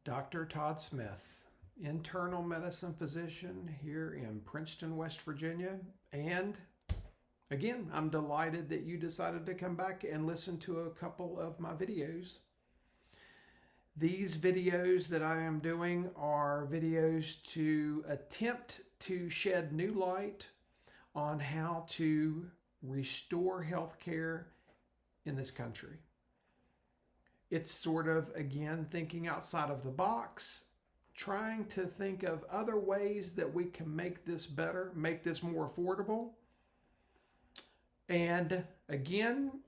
Dr. Todd Smith, internal medicine physician here in Princeton, West Virginia. And again, I'm delighted that you decided to come back and listen to a couple of my videos. These videos that I am doing are videos to attempt to shed new light on how to restore healthcare in this country. It's sort of, again, thinking outside of the box, trying to think of other ways that we can make this better, make this more affordable. And again,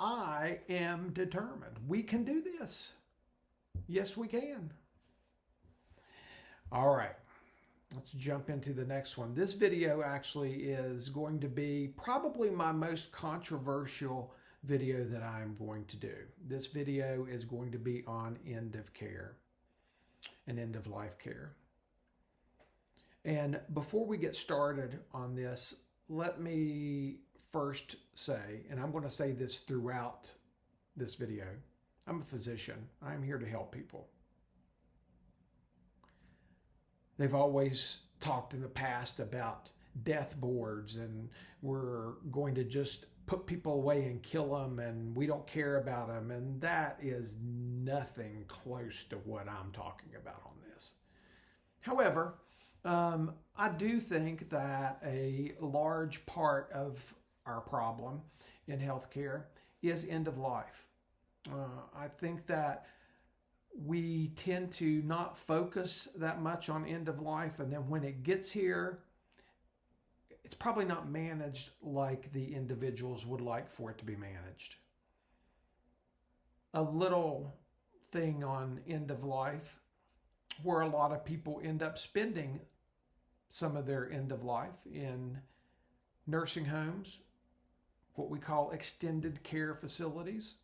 I am determined. We can do this. Yes, we can. All right, let's jump into the next one. This video actually is going to be probably my most controversial video that I'm going to do. This video is going to be on end of care and end of life care. And before we get started on this, let me first say, and I'm going to say this throughout this video, I'm a physician. I'm here to help people. They've always talked in the past about death boards and we're going to just put people away and kill them and we don't care about them. And that is nothing close to what I'm talking about on this. However, I do think that a large part of our problem in healthcare is end of life. I think that we tend to not focus that much on end of life, and then when it gets here, it's probably not managed like the individuals would like for it to be managed. A little thing on end of life where a lot of people end up spending some of their end of life in nursing homes, what we call extended care facilities.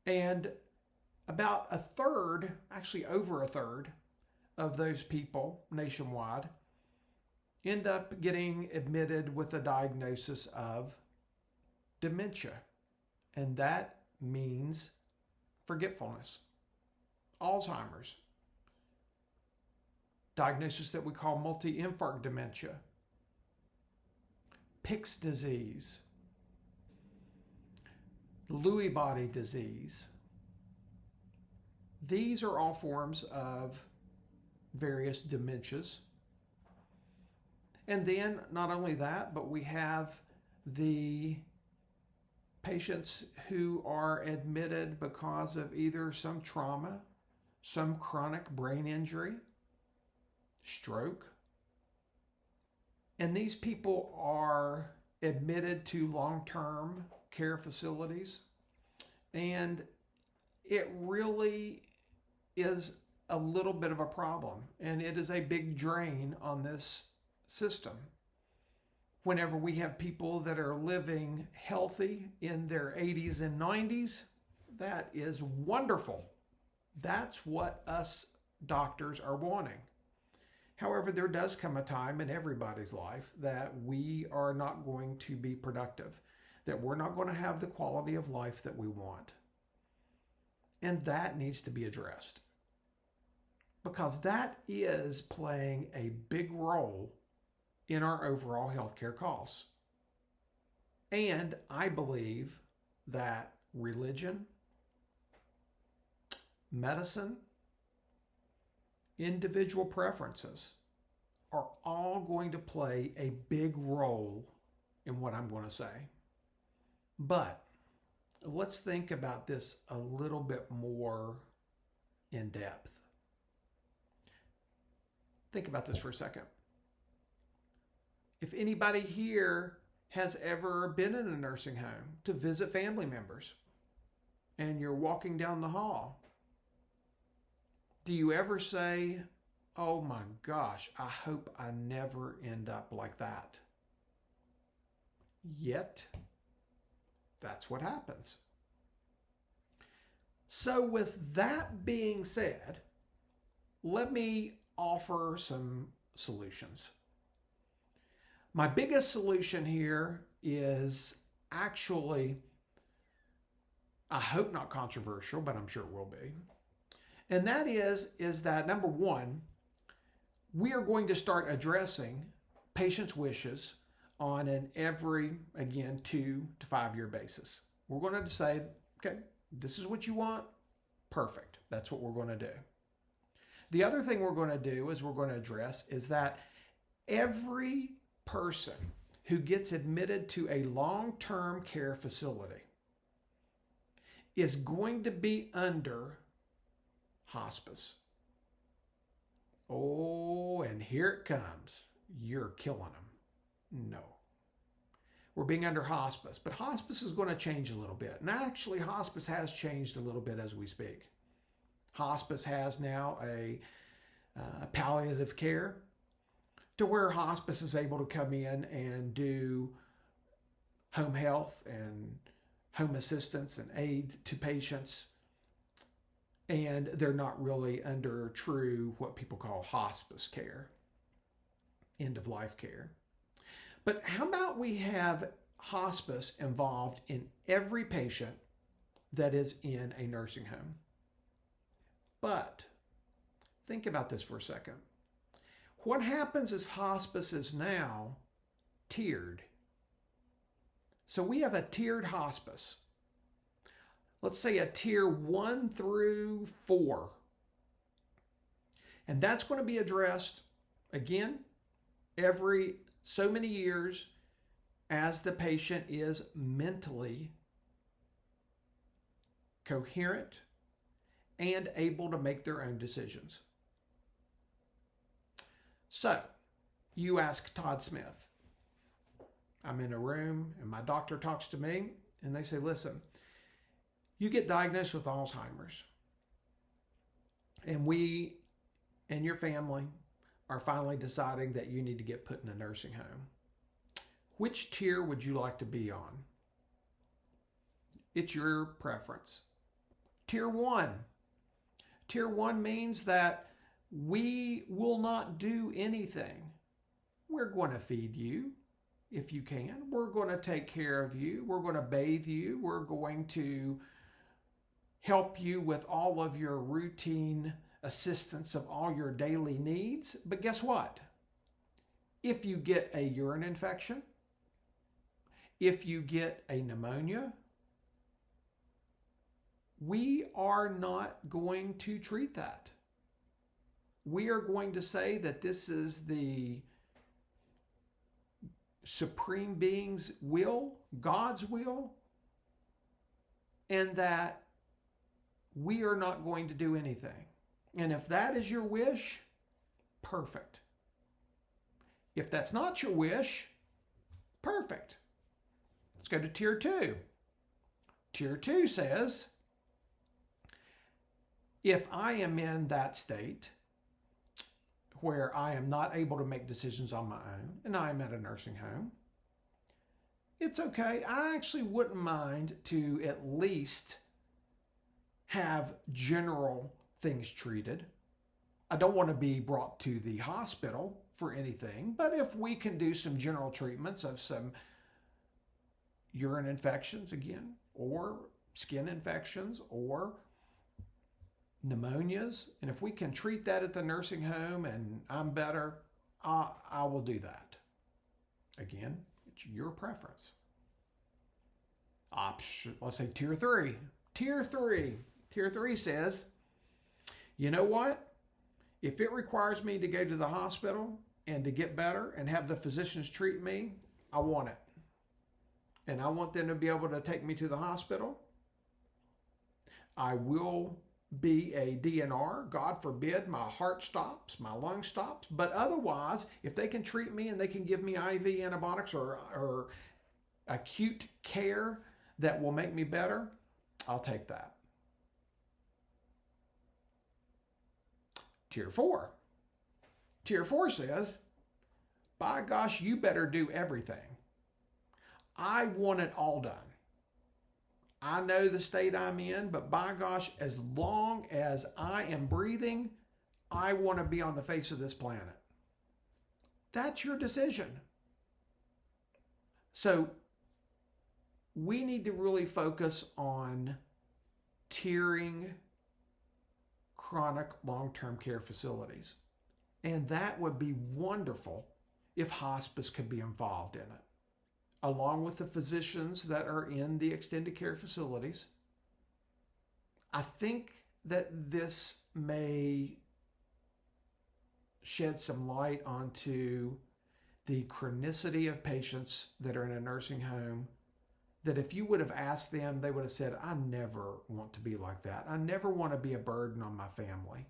And about a third, actually over a third of those people nationwide end up getting admitted with a diagnosis of dementia. And that means forgetfulness, Alzheimer's, diagnosis that we call multi-infarct dementia, Pick's disease, Lewy body disease. These are all forms of various dementias. And then not only that, but we have the patients who are admitted because of either some trauma, some chronic brain injury, stroke. And these people are admitted to long-term care facilities. And it really is a little bit of a problem. And it is a big drain on this system. Whenever we have people that are living healthy in their 80s and 90s, that is wonderful. That's what us doctors are wanting. However, there does come a time in everybody's life that we are not going to be productive, that we're not going to have the quality of life that we want. And that needs to be addressed, because that is playing a big role in our overall healthcare costs. And I believe that religion, medicine, individual preferences are all going to play a big role in what I'm going to say. But let's think about this a little bit more in depth. Think about this for a second. If anybody here has ever been in a nursing home to visit family members and you're walking down the hall, do you ever say, oh my gosh, I hope I never end up like that? Yet, that's what happens. So with that being said, let me offer some solutions. My biggest solution here is actually, I hope not controversial, but I'm sure it will be. And that is that number one, we are going to start addressing patients' wishes on an every, again, 2 to 5 year basis. We're going to say, okay, this is what you want. Perfect. That's what we're going to do. The other thing we're going to do is we're going to address is that every person who gets admitted to a long-term care facility is going to be under hospice. Oh, and here it comes. You're killing them. No. We're being under hospice, but hospice is going to change a little bit. And actually, hospice has changed a little bit as we speak. Hospice has now a palliative care to where hospice is able to come in and do home health and home assistance and aid to patients. And they're not really under true what people call hospice care, end of life care. But how about we have hospice involved in every patient that is in a nursing home? But think about this for a second. What happens is hospice is now tiered. So we have a tiered hospice. Let's say a tier 1 through 4. And that's going to be addressed, again, every so many years as the patient is mentally coherent and able to make their own decisions. So, you ask Todd Smith. I'm in a room and my doctor talks to me and they say, listen, you get diagnosed with Alzheimer's and we and your family are finally deciding that you need to get put in a nursing home. Which tier would you like to be on? It's your preference. Tier 1. Tier 1 means that we will not do anything. We're going to feed you if you can. We're going to take care of you. We're going to bathe you. We're going to help you with all of your routine assistance of all your daily needs. But guess what? If you get a urine infection, if you get a pneumonia, we are not going to treat that. We are going to say that this is the Supreme Being's will, God's will, and that we are not going to do anything. And if that is your wish, perfect. If that's not your wish, perfect. Let's go to tier 2. Tier 2 says, if I am in that state where I am not able to make decisions on my own and I am at a nursing home, it's okay. I actually wouldn't mind to at least have general things treated. I don't want to be brought to the hospital for anything, but if we can do some general treatments of some urine infections again, or skin infections, or pneumonias, and if we can treat that at the nursing home and I'm better, I will do that. Again, it's your preference. Let's say tier 3. Tier 3 says, you know what? If it requires me to go to the hospital and to get better and have the physicians treat me, I want it. And I want them to be able to take me to the hospital. I will be a DNR. God forbid my heart stops, my lung stops. But otherwise, if they can treat me and they can give me IV antibiotics or acute care that will make me better, I'll take that. Tier 4. Tier 4 says, by gosh, you better do everything. I want it all done. I know the state I'm in, but by gosh, as long as I am breathing, I want to be on the face of this planet. That's your decision. So we need to really focus on tiering chronic long-term care facilities. And that would be wonderful if hospice could be involved in it, along with the physicians that are in the extended care facilities. I think that this may shed some light onto the chronicity of patients that are in a nursing home, that if you would have asked them, they would have said, I never want to be like that. I never want to be a burden on my family.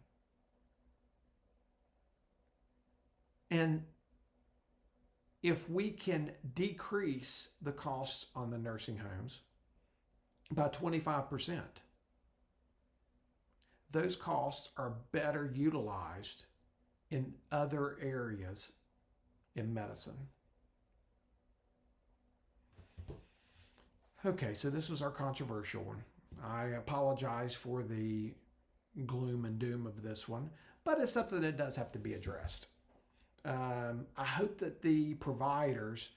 And if we can decrease the costs on the nursing homes by 25%, those costs are better utilized in other areas in medicine. Okay, so this was our controversial one. I apologize for the gloom and doom of this one, but it's something that does have to be addressed. I hope that the providers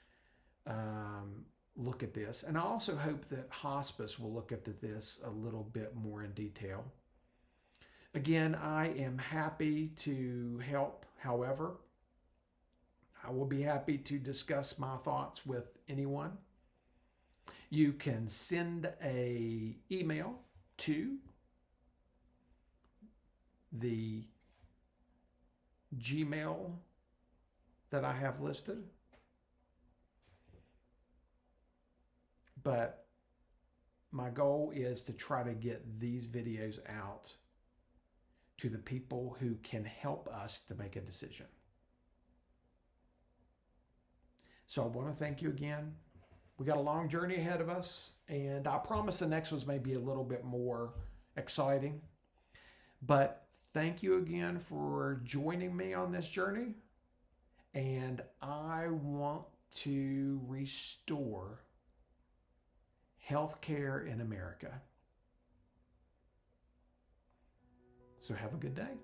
look at this, and I also hope that hospice will look at this a little bit more in detail. Again, I am happy to help. However, I will be happy to discuss my thoughts with anyone. You can send an email to the Gmail that I have listed. But my goal is to try to get these videos out to the people who can help us to make a decision. So I want to thank you again. We got a long journey ahead of us, and I promise the next ones may be a little bit more exciting. But thank you again for joining me on this journey. And I want to restore healthcare in America. So have a good day.